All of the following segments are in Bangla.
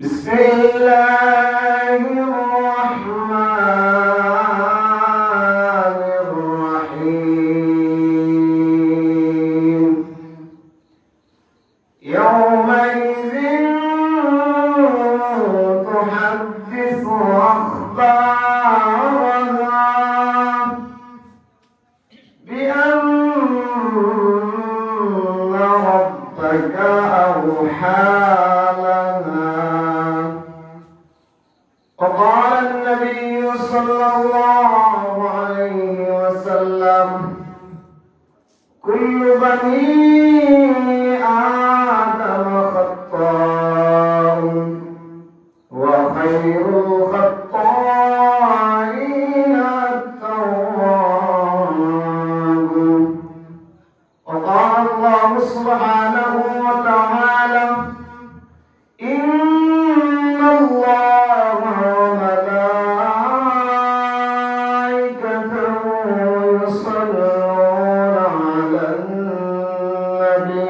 بسم الله الرحمن الرحيم يومئذ تحدث أخبارها بأن ربك أوحى لنا. وقال النبي صلى الله عليه وسلم كل بني آدم خطاء وخير الخطائين التواب. وقال الله سبحانه وتعالى إن الله وملائكته يصلون على النبي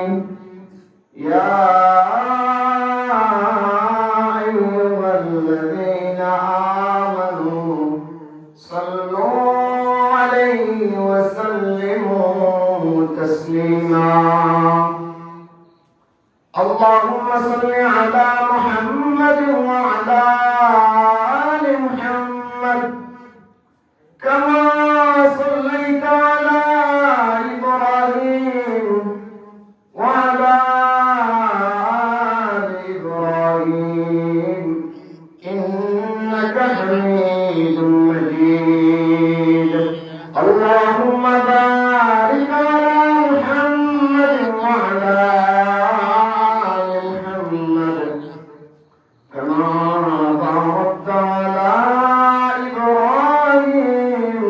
يا أيها الذين آمنوا صلوا عليه وسلموا تسليما. اللهم صل على محمد وعلى آل محمد كما صليت على إبراهيم وعلى آل إبراهيم إنك حميد مجيد. اللهم بارك على محمد وعلى باركت على إبراهيم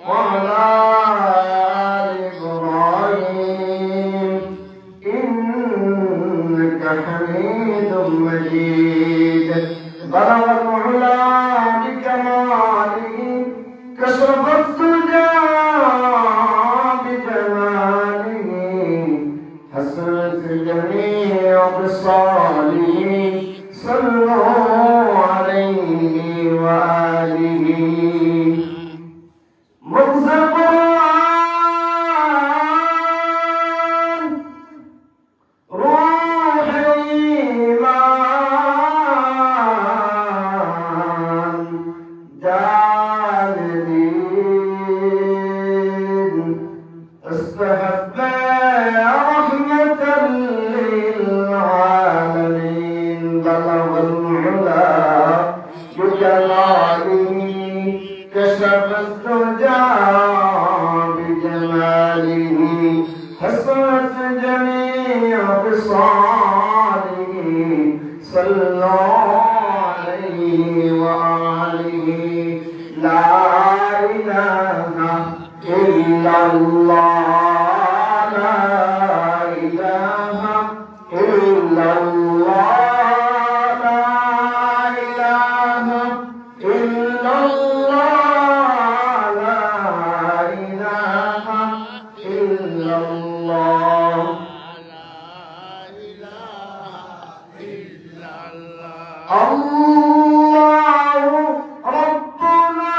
وعلى آل إبراهيم إنك حميد مجيد. بلغ العلا بكماله كشف الدجى بجماله حسنت جميع خصاله صلوا عليه وآله. مغز القرآن روح الإيمان جان دين استحب رحمة للعالمين. بلغ العلا بجلاله كشف الدجى بجماله حسنت جميع خصاله صلوا عليه وآله. لا إله إلا الله لا إله إلا الله الله ربنا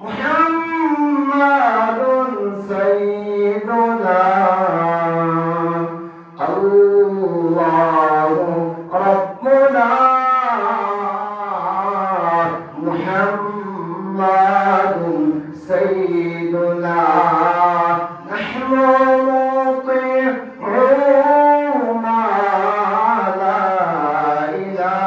محمد سيدنا. الله ربنا محمد سيدنا. نحن نطيع ما لا إله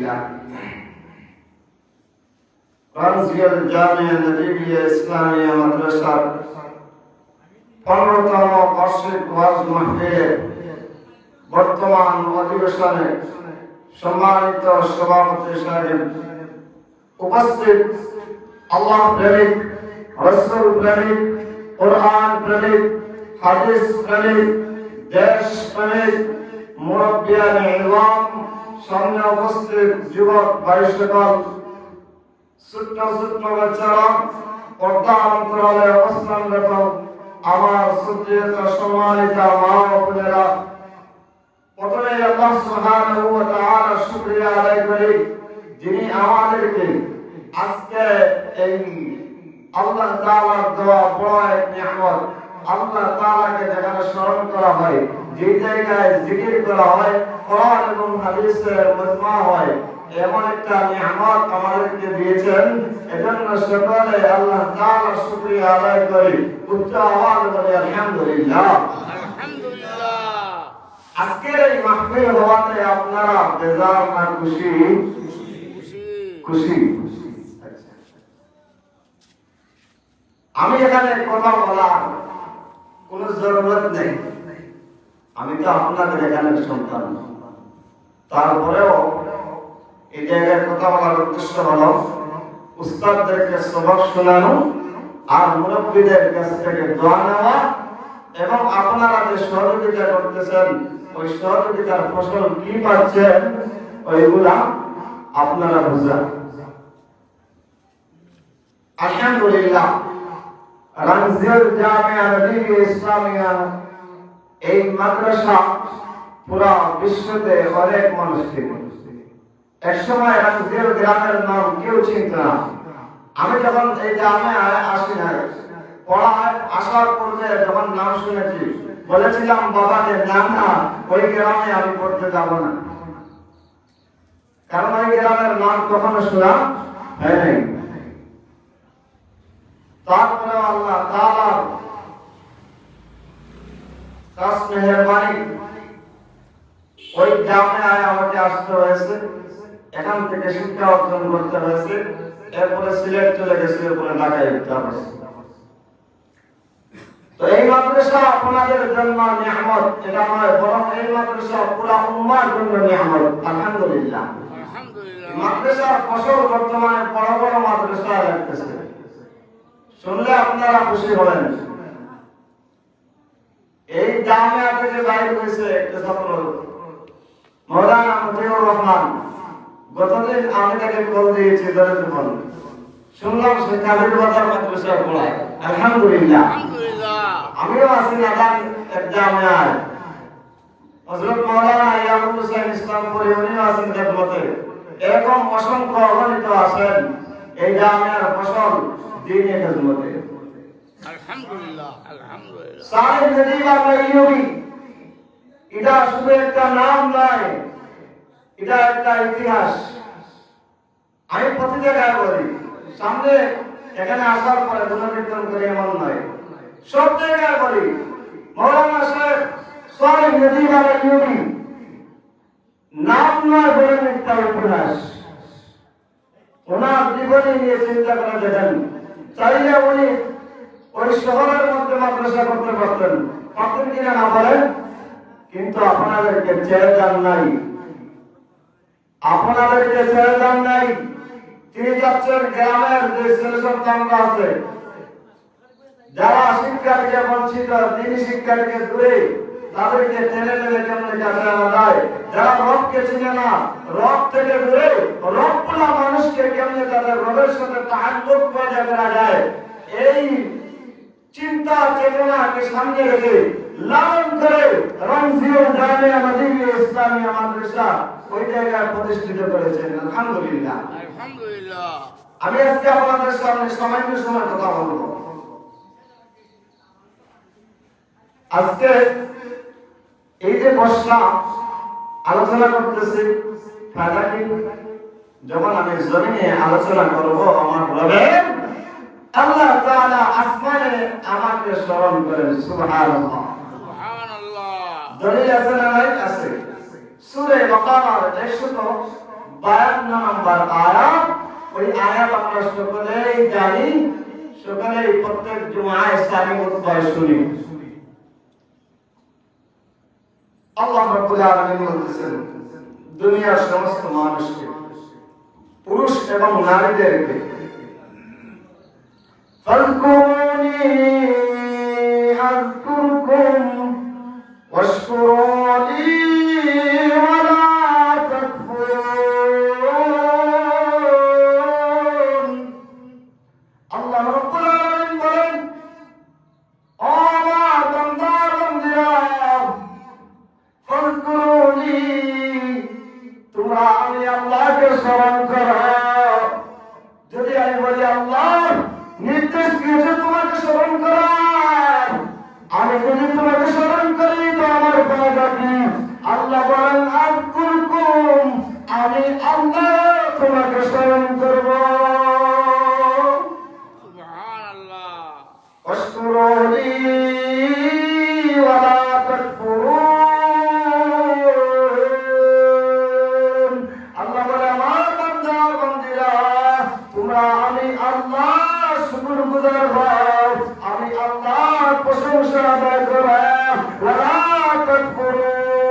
আলহামদুলিল্লাহ রামজিয়াল জামিয়া নদীবিয়া ইসলামিয়া মাদ্রাসার 15তম বার্ষিক ওয়াজ মাহফিলের বর্তমান অধিবেশনে সম্মানিত সভাপতি সাহেব, উপস্থিত আল্লাহ প্রেমিক, রাসূল প্রেমিক, কোরআন প্রেমিক, হাদিস প্রেমিক, দেশ প্রেমিক, মুরব্বিয়ানে ইলম, সামনে উপস্থিত যুবক ভাই সকল, ছোট্ট ছোট্ট বাচ্চারা, পর্দা অন্তরালে অবস্থানরত আমার শ্রদ্ধেয় সম্মানিত মা ও বোনেরা, প্রথমে আল্লাহ সুবহানাহু ওয়া তাআলার শুকরিয়া আদায় করি যিনি আমাদেরকে আজকে এই আল্লাহ তাআলার দেওয়া বড় এক নিয়ামত, আল্লাহ তাআলাকে যেখানে স্মরণ করা হয়, যে জায়গায় জিকির করা হয়, কোরআন এবং হাদিসের মজমা হয়, এমন একটা নিয়ামত আমাদেরকে দিয়েছেন। এজন্য সকলে আল্লাহ তাআলার শুকরিয়া আদায় করি, উচ্চ আওয়াজে বলি আলহামদুলিল্লাহ। আজকের এই মাহফিল হওয়াতে আপনারা বেজার না খুশি? খুশি। আমি এখানে কথা বলার কোন জরুরত নেই, আমি তো আপনাদের এখানে সন্তান। তারপরেও এই জায়গায় কথা বলার উদ্দেশ্য হলো উস্তাদদেরকে সবক শোনানো আর মুরব্বীদের কাছ থেকে দোয়া নেওয়া, এবং আপনারা যে সহযোগিতা করতেছেন ওই সহযোগিতার ফসল কি পাচ্ছেন ওইগুলা আপনারা বুঝা। আলহামদুলিল্লাহ রামজিয়াল জামিয়া নদীবিয়া ইসলামিয়া এই মাদ্রাসা পুরা বিশ্বতে অনেক মানুষ ছিল। একসময় রামজিয়াল গ্রামের নাম কেউ চিনত না। আমি যখন এই গ্রামে আসি না, পড়ায় আসার পূর্বে যখন নাম শুনেছি বলেছিলাম বাবাকে, না ওই গ্রামে আমি পড়তে যাব না, কারণ ওই গ্রামের নাম কখনো শোনা হয় নাই। তারপরে আল্লাহ তাআলার খাস মেহেরবানি ওই গ্রামে আমাকে আসতে হয়েছে, এখান থেকে শিক্ষা অর্জন করতে হয়েছে, এরপরে সিলেট চলে গেছে, এরপরে ঢাকায় যেতে হয়েছে। তো এই মাদ্রাসা আপনাদের জন্য নিয়ামত, এটা নয়, বরং এই মাদ্রাসা পুরা উম্মাহর জন্য নিয়ামত। আলহামদুলিল্লাহ। মাদ্রাসার ফসল বর্তমানে বড় বড় মাদ্রাসা লাগতেছে, শুনলে আপনারা খুশি হবেন। এই জামিয়া থেকে বাইরে হয়েছে একটা ছাত্র মাওলানা মতিউর রহমান, গতদিন আমি তাকে কল দিয়েছি, শুনলাম সে কাদের বাজার মাদ্রাসায় পড়ায়। আলহামদুলিল্লাহ। আমিও আছি নাদান এক জামিয়ায়, হযরত মাওলানা ইয়াকুব হোসেন ইসলামপুরী উনিও আছেন খেদমতে। এরকম অসংখ্য অগণিত আছেন এই জামিয়ার ফসল দ্বীনে খেদমতে। আলহামদুলিল্লাহ আলহামদুলিল্লাহ। সাহেব নদীব আল-আইয়ুবী এটা শুধু একটা নাম নয়, এটা একটা ইতিহাস। আমি প্রতি জায়গায় বলি, সামনে এখানে আসার পরে গুণকীর্তন করে এমন নয়, সব জায়গায় বলি মাওলানা সাহেব সাহেব নদীব আল-আইয়ুবী নাম নয় বলে একটা ইতিহাস। ওনার জীবনী নিয়ে চিন্তা করে দেখেন, চাইলে উনি ওই শহরের মধ্যে মাদ্রাসা করতে পারতেন, পারতেন কিনা না বলেন? কিন্তু আপনাদেরকে ছেড়ে দেন নাই, আপনাদেরকে ছেড়ে দেন নাই। তিনি যাচ্ছেন গ্রামের যে ছেলে সন্তানরা আছে, যারা শিক্ষা থেকে বঞ্চিত, তিনি শিক্ষা থেকে দূরে, তাদেরকে টেনে টেনে কেমনে কাছে আনা যায়। যারা রবকে চিনে না, রব থেকে দূরে, রবগুলা মানুষকে কেমনে তাদের রবের সাথে তাআল্লুক বজায় করা যায়, এই চিন্তা চেতনাকে সামনে রেখে লালন করে রামজিয়াল জামিয়া নদীবিয়া ইসলামিয়া মাদ্রাসা ওই জায়গায় প্রতিষ্ঠিত করেছেন। আলহামদুলিল্লাহ আলহামদুলিল্লাহ। আমি আজকে আপনাদের সামনে সামান্য সময় কথা বলবো। আজকে এই যে বসলাম আলোচনা করতেছি, ফায়দা কি? যখন আমি জমিনে আলোচনা করব আমার রবের, আল্লাহ তাআলা আসমানে আমাকে স্মরণ করেন। সুবহানাল্লাহ সুবহানাল্লাহ। দলিল আছে না নাই? আছে। সূরা বাকারার 142 52 নম্বর আয়াত। ওই আয়াত আমরা সকলেই জানি, সকলেই প্রত্যেক জুমায় ইসলামী খুতবায় শুনি। আল্লাহ রাব্বুল আলামিন বলতেছেন, দুনিয়ার সমস্ত মানুষকে, পুরুষ এবং নারীদেরকে, ফাযকুরুনি আযকুরকুম ওয়াশকুরু লি ওয়া লা তাকফুরুন। আল্লাহ রাব্বুল আলামিন বলেন, ও আমার বান্দা বান্দিরা, ফাযকুরুনি, তোমরা আমি আল্লাহকে স্মরণ করো। যদি আমি বলি আল্লাহ নির্দেশ দিয়েছে তোমাকে স্মরণ করার, আমি যদি তোমাকে স্মরণ করি তো আমার ফায়দা কি? আল্লাহ বলেন আযকুরকুম, আমি আল্লাহ তোমাকে স্মরণ করব। সুবহানাল্লাহ। ওয়াশকুরু লি ওয়া লা তাকফুরুন। আল্লাহ বলে আমার বান্দা বান্দিরা, তোমরা আমি আল্লাহ শুকরগুজার হও, আমি আল্লাহর প্রশংসা আদায় করো। ওয়া লা তাকফুরুন,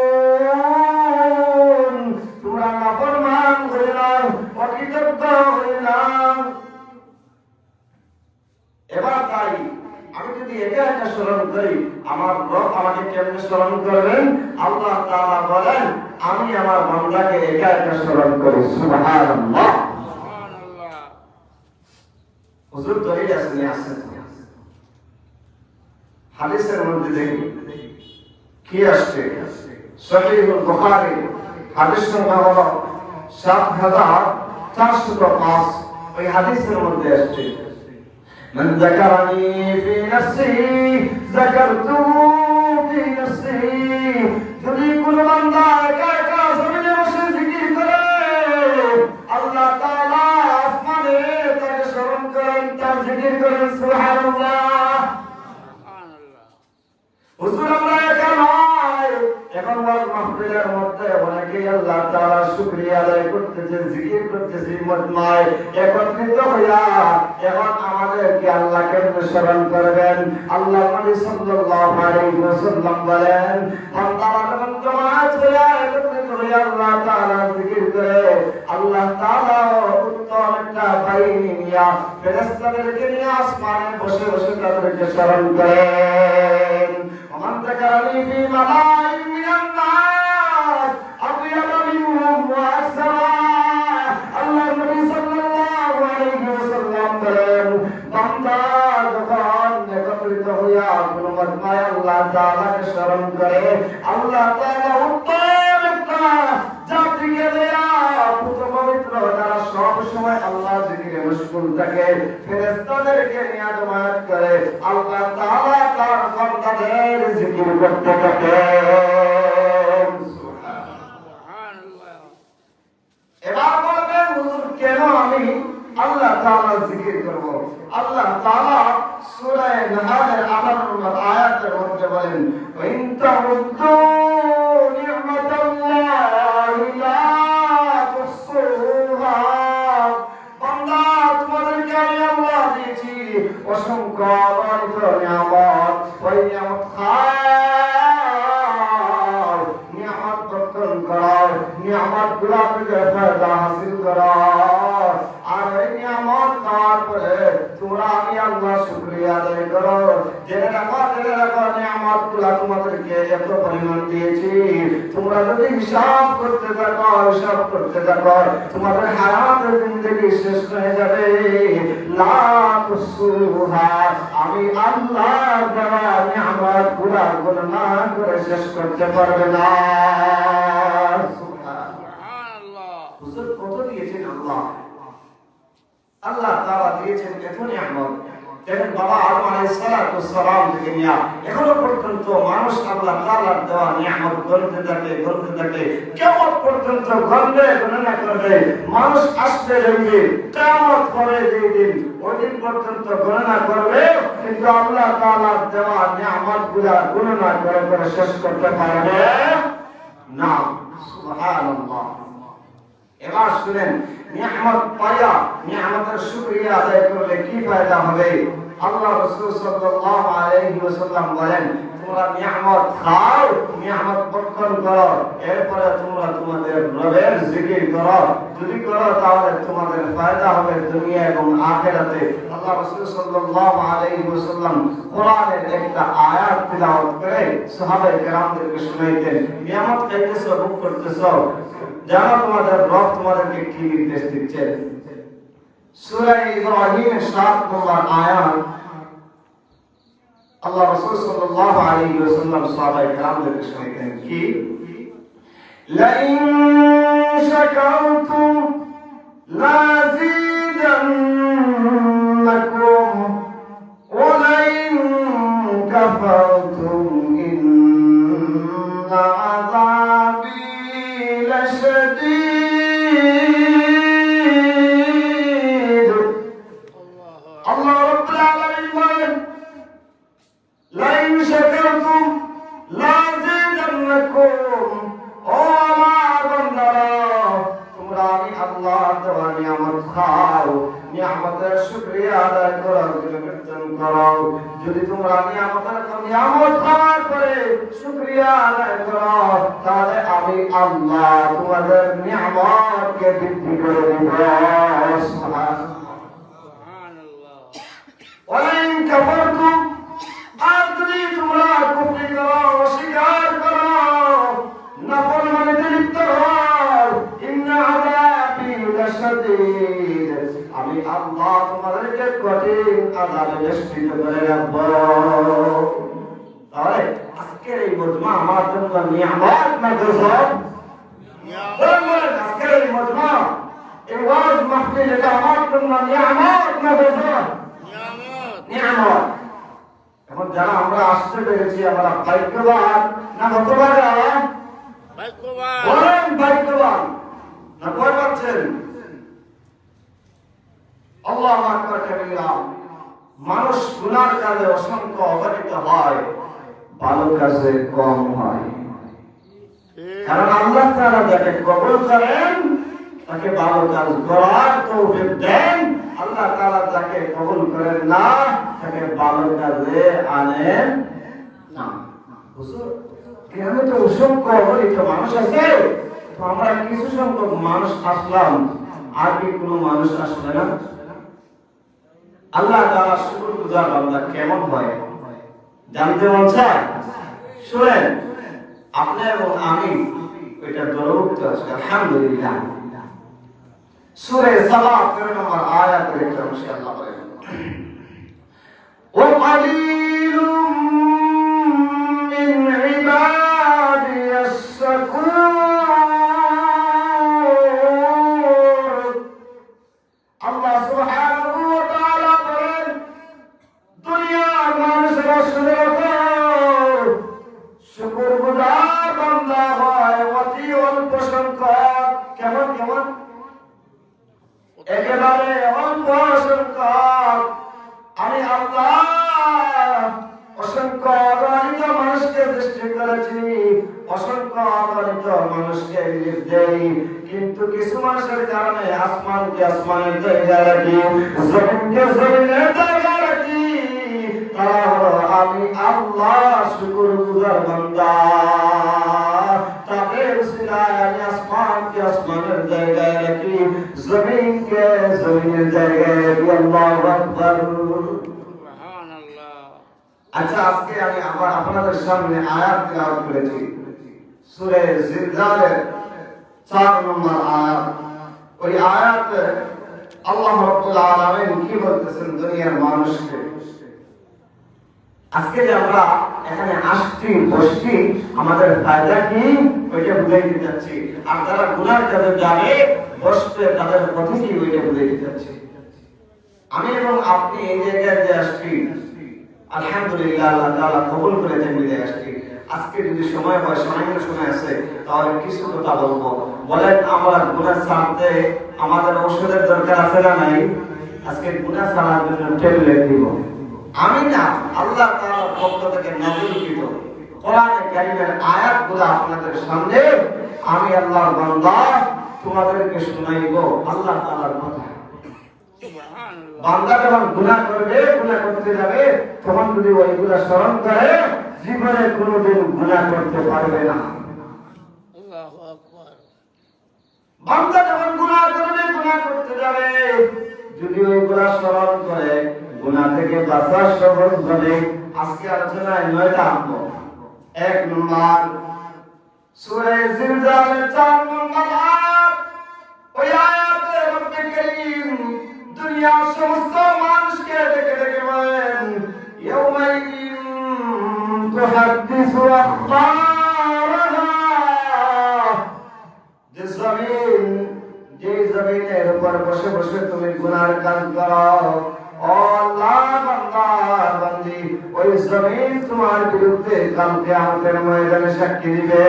তোমরা নাফরমান হইও না, অকৃতজ্ঞ হইও না। এবার তাই আমি যদি একা একা স্মরণ করি, আমার রব আমাকে কেমনে স্মরণ করবেন? আল্লাহ তাআলা বলেন, আমি আমার বান্দাকে একা একা স্মরণ করি। সুবহানাল্লাহ। হুজুর দলিল আছে, হাদিসের মধ্যে দেখি কি আসছে। সহিহুল বুখারী হাদিস সংখ্যা হলো ৭৪০৫। ওই হাদিসের মধ্যে আসছে, মান যাকারানি ফি নাফসি যাকারতু ফি নাফসি। যদি কোন বান্দা একা একা জমিনে বসে জিকির করে, আল্লাহ তাআলা আসমানে তাকে স্মরণ করেন, তার জিকির করেন। সুবহানাল্লাহ। হুজুর আমরা একা নয়, এখন ওয়াজ মাহফিলের মধ্যে অনেকেই আল্লাহ তাআলার শুকরিয়া আদায় করতেছে, জিকির করতেছে মজমায় একত্রিত হইয়া। এখন আমাদেরকে আল্লাহকে স্মরণ করবেন। আল্লাহ নবী সাল্লাল্লাহু আলাইহি ওয়াসাল্লাম বলেন, বান্দারা যখন জামাত হইয়া একত্রিত হইয়া আল্লাহ তাআলার জিকির করে, আল্লাহ তাআলা উত্তম একটা বাহিনী নিয়া ফেরেশতাদেরকে নিয়ে আসমানে বসে বসে তাদেরকে স্মরণ করেন। ومن ذكرني في ملأ من الناس أطيب منهم وأكثر। আল্লাহ নবী সাল্লাল্লাহু আলাইহি ওয়াসাল্লাম বলেন, বান্দা যখন একত্রিত হইয়া কোন মজমায় আল্লাহ তাআলাকে স্মরণ করে, আল্লাহ তাআলা উত্তম একটা জাতিকে দেয়া পবিত্র, যারা সব সময় আল্লাহ জিকিরে মশগুল থাকে, ফেরেশতাদেরকে নিয়ে জমায়েত করে, আল্লাহ তাআলা তার বান্দাদের জিকির করতে থাকে। সুবহানাল্লাহ। এবার বলবেন, হুজুর কেন আমি আল্লাহ তাআলার জিকির করব? আল্লাহ তাআলা সূরা নাহলের 18 নম্বর আয়াতের মধ্যে বলেন, ইন তাউদ্দু নি'মাতাল্লাহি লা তুহসুহা। বান্দা, তোমাদেরকে আমি আল্লাহ দিয়েছি অসংখ্য অগণিত নিয়ামত, ওই নিয়ামত খাও, নিয়ামত বর্তন করো, নিয়ামত গুলা থেকে ফায়দা হাসিল করো। আর এই নিয়ামত খাওয়ার পরে তোমরা আমি আল্লাহ শুকরিয়া আদায় করো। জেনে রাখো নিয়ামত গুলা তোমাদেরকে এত পরিমাণ দিয়েছি, তোমরা যদি হিসাব করতে থাকো তোমাদের হায়াতের জিন্দেগি শেষ হয়ে যাবে। লা তুহসুহা, আমি আল্লাহ দেওয়া নিয়ামত গুলা গণনা করে শেষ করতে পারবে না। সুবহানাল্লাহ। হুজুর কত দিয়েছেন আল্লাহ? আল্লাহ তাআলা দিয়েছেন এত নিয়ামত। দেখেন বাবা আদম আলাইহিস সালাম থেকে নিয়ে এখনো পর্যন্ত মানুষ আল্লাহ তাআলার দেওয়া নিয়ামত গণতে থাকে। কিয়ামত পর্যন্ত গণনা করবে। মানুষ আসবে দেখবে, কিয়ামত হবে যেই দিন, ওই দিন পর্যন্ত গণনা করবে, কিন্তু আল্লাহ তাআলার দেওয়া নিয়ামতগুলো গণনা করে শেষ করতে পারবে না। সুবহানাল্লাহ। এবার শুনেন, নিয়ামত পায়া নিয়ামতের শুকরিয়া আদায় করলে কি ফায়দা হবে? আল্লাহ রাসূল সাল্লাল্লাহু আলাইহি ওয়াসাল্লাম বলেন, তোমরা নিয়ামত খাও, নিয়ামত ভক্ষণ করো, এরপরে তোমরা তোমাদের রবের জিকির করো। যদি করো তাহলে তোমাদের ফায়দা হবে দুনিয়া এবং আখিরাতে। আল্লাহ রাসূল সাল্লাল্লাহু আলাইহি ওয়াসাল্লাম কোরআনের একটা আয়াত তিলাওয়াত করে সাহাবায়ে কেরামদেরকে শোনাইতেন, নিয়ামত খাইতেছো, ভোগ করতেছো, জানো তোমাদের রব তোমাদেরকে কি নির্দেশ দিচ্ছেন। সূরা ইব্রাহিমের 7 নম্বর আয়াত আল্লাহ রাসূল সাল্লাল্লাহু আলাইহি ওয়াসাল্লাম সাহাবায়ে কেরামদেরকে শোনাইতেন কি, লাইন শাকারতুম লাযিদান্নাকুম ওয়া লাইন কাফারতুম ইন্না আযাবি লাশাদীদ। আল্লাহ রাব্বুল আলামিন বলেন, লাইন শাকারতুম লাযিদান্নাকুম, ও আমার বান্দারা, তোমরা আমি আল্লাহর দেওয়া নিয়ামত খাও, নিয়ামতের শুকরিয়া আদায় করো, কীর্তন করো। যদি তোমরা নিয়ামত খাওয়ার পরে শুকরিয়া আদায় করো, তাহলে আমি আল্লাহ তোমাদের নিয়ামতকে বৃদ্ধি করে দেব। সুবহানাল্লাহ। ওয়ালাইন কাফারতুম, আর যদি তোমরা কুফরি করো, অস্বীকার করো, নাফরমানিতে লিপ্ত হও, ইন্না আযাবি লাশাদীদ, আমি আল্লাহ তোমাদেরকে কঠিন আযাবে বেষ্টিত করে রাখবো। তাহলে আজকের এই মজমা আমার জন্য নিয়ামত না গজব? নিয়ামত। আজকের এই মজমা, এই ওয়াজ মাহফিল, এটা আমার জন্য নিয়ামত না গজব? নিয়ামত। নিয়ামত। এখন যারা আমরা আসতে পেরেছি, আমরা ভাগ্যবান না হতভাগা? ভাগ্যবান। বলেন ভাগ্যবান না ভয় পাচ্ছেন? আল্লাহু আকবার কাবীরা। মানুষ গুনার কাজে অসংখ্য অবহিত হয়, ভালো কাজে কম হয়। কারণ আল্লাহ তাআলা যাকে কবুল করেন তাকে ভালো কাজ করার তৌফিক দেন, আল্লাহ তাআলা যাকে কবুল করেন না তাকে ভালো কাজে আনেন না। হুজুর, গ্রামে তো অসংখ্য অবহিত মানুষ আছে, তো আমরা কিছু সংখ্যক মানুষ আসলাম, আর কি কোনো মানুষ আসবে না? আল্লাহ তাআলা শুকরগুজার বান্দা কেমন হয় জানতে মন চায়? শুনেন, আপনি এবং আমি এটা দরুদ আছে আলহামদুলিল্লাহ। সূরা সাবা 13 নম্বর আয়াতের একটা অংশে আল্লাহ বলেন, ওয়া কালিলুম মিন ইবাদিয়াস শাকুর। আল্লাহ সুবহানাহু ওয়া তাআলা বলেন, দুনিয়ার মানুষেরা শুনে রাখো, শুকরগুজার বান্দা হয় অতি অল্প সংখ্যক। কেমন কেমন? একেবারে অল্প সংখ্যক। আমি আল্লাহ অসংখ্য অগণিত মানুষকে সৃষ্টি করেছি, অসংখ্য অগণিত মানুষকে রিজিক দেই, কিন্তু কিছু মানুষের কারণে আসমানকে আসমানের জায়গায় রাখি, জমিনকে জমিনের জায়গায় রাখি। তারা হলো আমি আল্লাহ শুকরগুজার বান্দা। তাদের উসিলায় আমি আসমানকে আসমানের জায়গায় রাখি, জমিনকে জমিনের জায়গায় রাখি। আল্লাহু আকবার। সুবহানাল্লাহ। আচ্ছা, আজকে আমি আবার আপনাদের সামনে আয়াত তেলাওয়াত করেছি, সূরা জিলজালের 4 নম্বর আয়াত। ওই আয়াতে আল্লাহ রাব্বুল আলামিন কি বলতেছেন দুনিয়ার মানুষকে? আজকে যে আমরা এখানে আসছি, বসছি, আমাদের ফায়দা কি ওইটা বুঝাইতে যাচ্ছি। আর যারা গুনার কাজে যাবে, বসবে, তাদের পথে কি ওইটা বুঝাইতে যাচ্ছি। আমি এবং আপনি এই জায়গায় যে আসছি, আলহামদুলিল্লাহ আল্লাহ তাআলা কবুল করেছেন বিদায় আসছি। আজকে যদি সময় হয়, সামান্য সময় আছে, তাহলে কিছু কথা বলবো। বলেন, আমরা গুনাহ ছাড়তে আমাদের ঔষধের দরকার আছে না নাই? আজকে গুনাহ ছাড়ার জন্য ট্যাবলেট দিব আমি না, আল্লাহ তাআলার পক্ষ থেকে নাযিলকৃত কোরআনে কারীমের আয়াতগুলো আপনাদের সামনে আমি আল্লাহর বান্দা তোমাদেরকে শোনাইব আল্লাহ তাআলার কথা। বান্দা যখন গুনাহ করবে, গুনাহ করতে যাবে, তখন যদি ওইগুলা স্মরণ করে জীবনে কোনোদিন গুনাহ করতে পারবে না। আল্লাহু আকবার। বান্দা যখন গুনাহ করবে, গুনাহ করতে যাবে, যদি ওইগুলা স্মরণ করে গুনাহ থেকে বাঁচার সহজ হবে। আজকে আলোচনায় 9টা অঙ্ক। 1 নম্বর সূরা জিলজালের 4 নম্বর আয়াত। ওই আয়াতে রব্বে কারীম দুনিয়ার সমস্ত মানুষকে ডেকে ডেকে বলেন, ইয়াউমাইদিন তুহাদ্দিসু আখবারাহা। যে জমিনের উপর বসে বসে তুমি গুনার কাজ করো, ও আল্লাহ বান্দা বান্দি, ওই জমিন তোমার বিরুদ্ধে কাল কিয়ামতের ময়দানে সাক্ষী দিবে।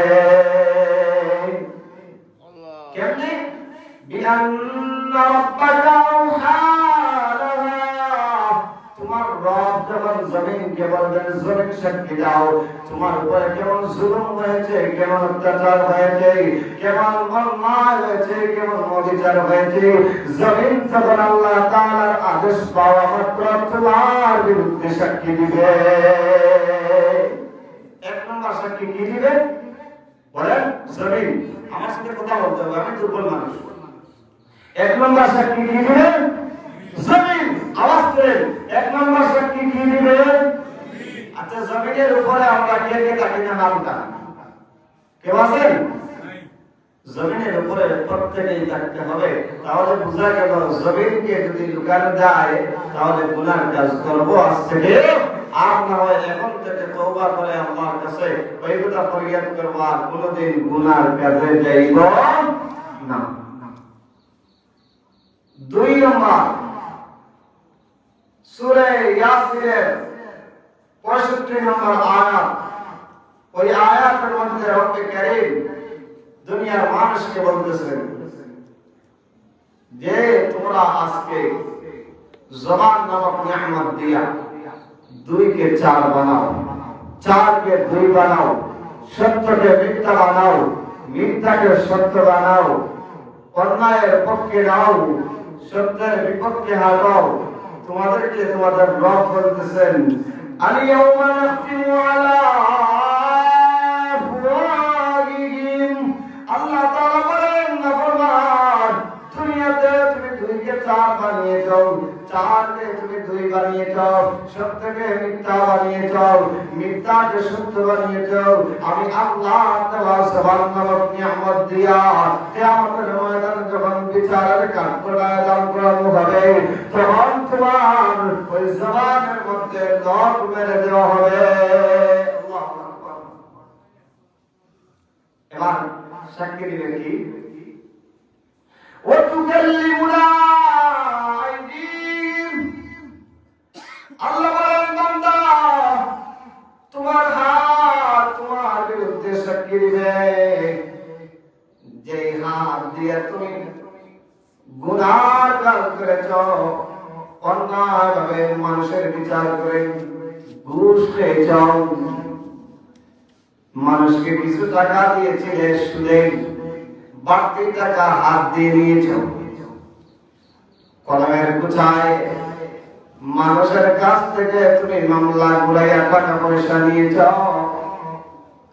কেমনে? বিআন্না রাব্বাকা আওহা লাহা। তোমার রব যখন জমিনকে বলবেন, জমিন সাক্ষী দাও তোমার উপরে কেমন জুলুম হয়েছে, কেমন অত্যাচার হয়েছে, কেমন অন্যায় হয়েছে, কেমন অবিচার হয়েছে। জমিন যখন আল্লাহ তাআলার আদেশ পাওয়া মাত্র তোমার বিরুদ্ধে সাক্ষী দিবে। 1 নম্বর সাক্ষী কি দিবে বলেন? জমিন। আমার সাথে কথা বলতে হবে, আমি দুর্বল মানুষ। 1 নম্বর সাক্ষী কি দিবে? জমিন। আওয়াজ করেন, 1 নম্বর সাক্ষী কি দিবে? আচ্ছা, জমিনের উপরে আমরা কে কে থাকি না নামটা কেউ আছেন? জমিনের উপরে প্রত্যেকেই থাকতে হবে। তাহলে বোঝা গেল জমিনকে যদি লুকানো যায় তাহলে গুনার কাজ করবো আজ থেকে। আর না হয় এখন থেকে তওবা করে আল্লাহর কাছে ওইটা ফরিয়াদ করবো, আর কোনোদিন গুনার কাজে যাইব না। 2 নম্বর সূরা ইয়াসিনের 65 নম্বর আয়াত। ওই আয়াতের মধ্যে রব্বে কারীম দুনিয়ার মানুষকে বলতেছেন যে তোমরা আজকে জবান নামক নিয়ামত দিয়া 2 কে 4 বানাও, 4 কে 2 বানাও, সত্যকে মিথ্যা বানাও, মিথ্যাকে সত্য বানাও, অন্যায়ের পক্ষে নাও, সত্যের বিপক্ষে হাঁটাও। তোমাদেরকে তোমাদের রব বলতেছেন, আলিয়াউমা নাখতিমু আলা আফওয়াহিহিম। আল্লাহ তাআলা বলেন, নাফরমান, দুনিয়াতে তুমি 2 কে 4 বানিয়েছো, 4 কে তুমি 2 বানিয়েছো, সত্যকে মিথ্যা বানিয়েছো, মিথ্যাকে সত্য বানিয়েছো। আমি আল্লাহ তাআলা জবান নামক নিয়ামত দিয়া কিয়ামতের ময়দানে যখন বিচারের কাঠগড়ায় দান করানো হবে, তখন তোমার ওই জবানের মধ্যে নখ মেরে দেওয়া হবে। আল্লাহু আকবার। এবার সাক্ষী দিবে কি? ওয়াতুকাল্লিমুনা আইদিহিম। আল্লাহ বলেন, বান্দা তোমার হাত তোমার বিরুদ্ধে সাক্ষী দিবে। যে হাত দিয়ে তুমি গুনাহ কাজ করেছো, অন্যায়ভাবে মানুষের বিচার করে ঘুষ খেয়েছো, মানুষকে কিছু টাকা দিয়েছিলে সুদে, বাড়তি টাকা হাত দিয়ে নিয়েছো, কলমের কুচায় মানুষের কাছ থেকে তুমি মামলা ঘুরাইয়া টাকা পয়সা নিয়েছো।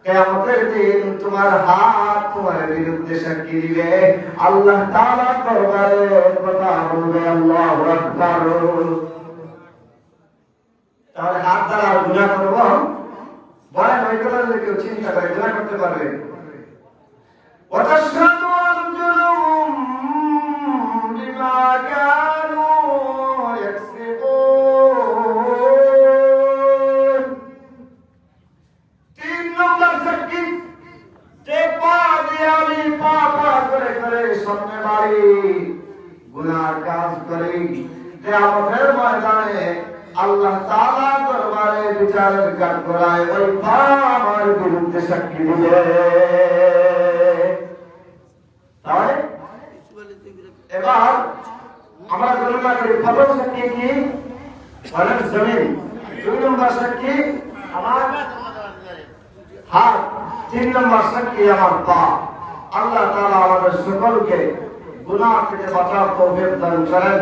কিয়ামতের দিন তোমার হাত তোমার বিরুদ্ধে সাক্ষী দিবে। আল্লাহ তাআলার দরবারে কথা বলবে, আল্লাহু আকবার। তাহলে হাত দ্বারা গুনাহ করব? বলেন, ওই কথা যদি কেউ চিন্তা করে গুনাহ করতে পারবে? ওয়াতাশহাদু আরজুলুহুম বিমা কানু ইয়াকসিবুন। 3 নম্বর সাক্ষী, যে পা দিয়ে আমি পা করে করে সামনে বাড়ি গুনার কাজ করি, কিয়ামতের ময়দানে আল্লাহ তাআলার দরবারে বিচারের কাঠগড়ায় ওই পা আমার বিরুদ্ধে সাক্ষী দিবে। তাহলে এবার আমরা গণনা করি, প্রথম সাক্ষী কি? বলেন জমিন। 2 নম্বর সাক্ষী আমার হাত। 3 নম্বর সাক্ষী আমার পা। আল্লাহ তাআলা আমাদের সকলকে গুনাহ থেকে বাঁচার তৌফিক দান করেন।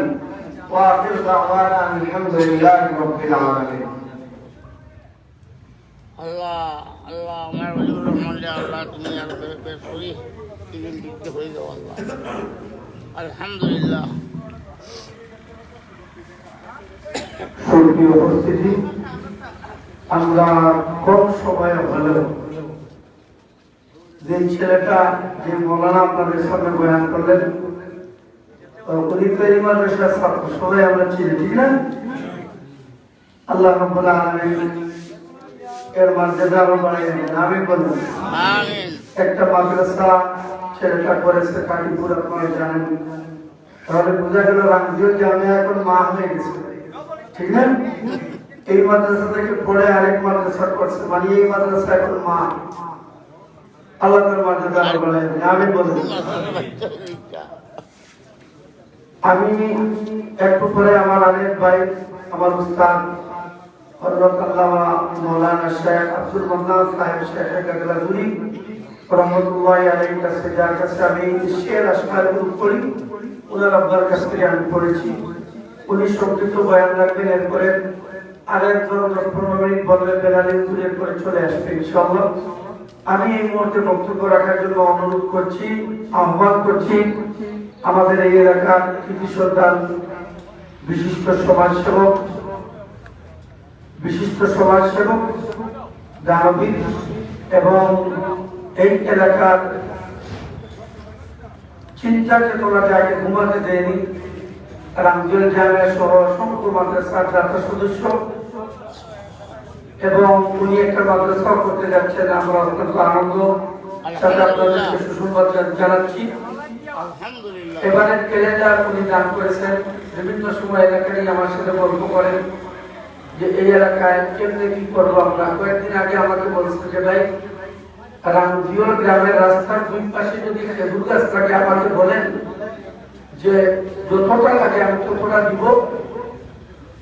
ওয়া আখির দাওয়ানা আলহামদুলিল্লাহি রাব্বিল আলামিন। আল্লাহ আল্লাহ আমার ওলিউর রহমান আল্লাহ তুমি আর বেসরি ইলম দিতে হয়ে যাও আল্লাহ। আলহামদুলিল্লাহ। সুপ্রিয় উপস্থিতি, আমরা কম সময়ে হলেও যে ছেলেটা যে মৌলানা আপনাদের সামনে বয়ান করলেন উনি তো এই মাদ্রাসার ছাত্র, সবাই আমরা চিনি, ঠিক না? আল্লাহ রাব্বুল আলামিন এর মর্যাদা আরো বাড়িয়ে দেন, আমিন বলুন। আমিন। একটা মাদ্রাসা ছেলেটা করেছে কাটিপুর, আপনারা জানেন। তাহলে বোঝা গেল রামজিও জামিয়া এখন মা হয়ে গেছে, ঠিক না? এই মাদ্রাসা থেকে পড়ে আরেক মাদ্রাসা করছে, মানে এই মাদ্রাসা এখন মা। আল্লাহ তার মর্যাদা আরো বাড়িয়ে দেন, আমিন বলুন। আমি একটু পরে আমার আরেক ভাই, আমার উস্তাদ হযরত আল্লামা মাওলানা শেখ আব্দুল মান্নান সাহেব শেখ গাগলাজুরি রহমতুল্লাহি আলাইহির কাছে, যার কাছে আমি শের আশকার করি, ওনার আব্বার কাছ থেকে আমি পড়েছি। উনি সংক্ষিপ্ত বয়ান রাখবেন, এরপরে আরেকজন 10-15 মিনিট বলবেন, বেলালি হুজুরের পরে চলে আসবে ইনশাআল্লাহ। আমি এই মুহূর্তে বক্তব্য রাখার জন্য অনুরোধ করছি, আহ্বান করছি আমাদের এই এলাকার কৃতি সন্তান, বিশিষ্ট সমাজসেবক দানবীর এবং এই এলাকার চিন্তা চেতনা যাকে ঘুমাতে দেয়নি, রামজল জামিয়া সহ অসংখ্য মাদ্রাসার যাত্রা সদস্য, এবং উনি একটা মাদ্রাসা করতে যাচ্ছেন। আমরা অত্যন্ত আনন্দ সাথে আপনাদেরকে সুসংবাদ জানাচ্ছি। এবারের ক্যালেন্ডার উনি দান করেছেন। বিভিন্ন সময় এলাকারই আমার সাথে গল্প করেন যে এই এলাকায় কেমনে কি করবো আমরা। কয়েকদিন আগে আমাকে বলছে যে ভাই রামজিওর গ্রামের রাস্তার দুই পাশে যদি খেজুর গাছ থাকে আমাকে বলেন যে যতটা লাগে আমি ততটা দিব,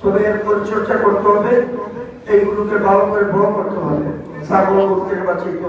তবে এর পরিচর্যা করতে হবে, এইগুলোকে ভালো করে বড় করতে হবে, ছাগল থেকে বাঁচিয়ে